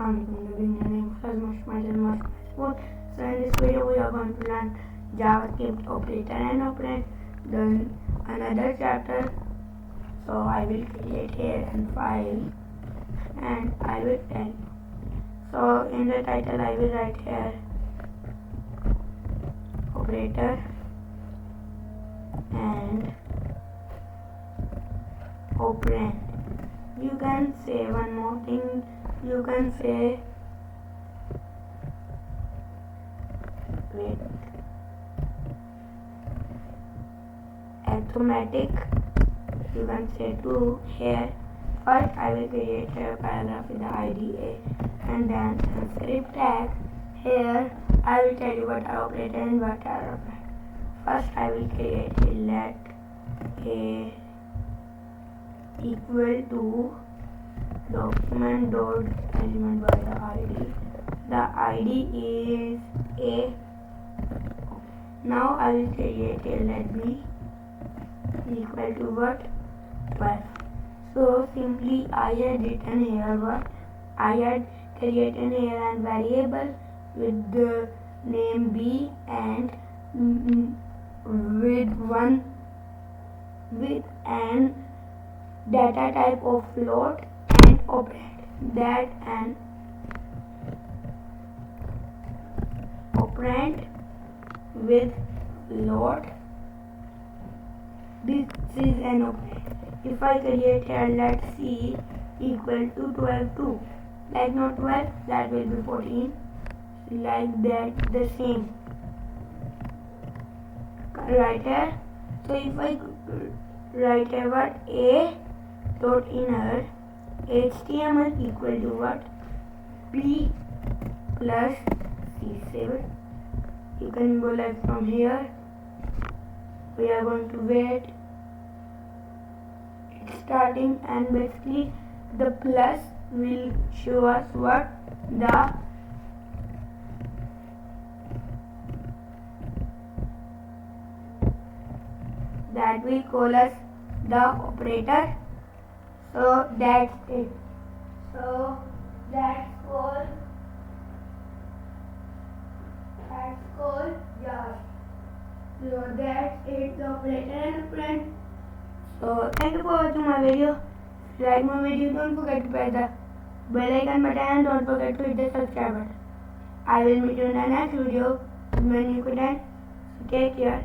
Assalamualaikum, the name is much. So in this video we are going to learn JavaScript operator and operand, then another chapter. So I will create here and file and I will tell. So in the title I will write here operator and operand. You can say one more thing. You can say arithmetic. You can say to here. First I will create a paragraph with the IDA and then a script tag. Here I will tell you what are operator and what are operand. First I will create a let a equal to document dot element by the ID. The ID is a. Now I will create a let b equal to what? 12. So simply I had written here what? I had created here a variable with the name b and with an data type of float and operand. That an operand with float. This is an operand. If I create here let c equal to 12 too, like not 12, that will be 14, like that the same right here. So if I write here what a dot inner HTML equal to what? B plus C7. You can go like from here. We are going to wait. It's starting and basically the plus will show us what? That will call us the operator. So that's it. So that's called Java. So that's it, the operator and operand. So thank you for watching my video. If you like my video, don't forget to press the bell icon button and don't forget to hit the subscribe button. I will meet you in the next video with my new content. So take care.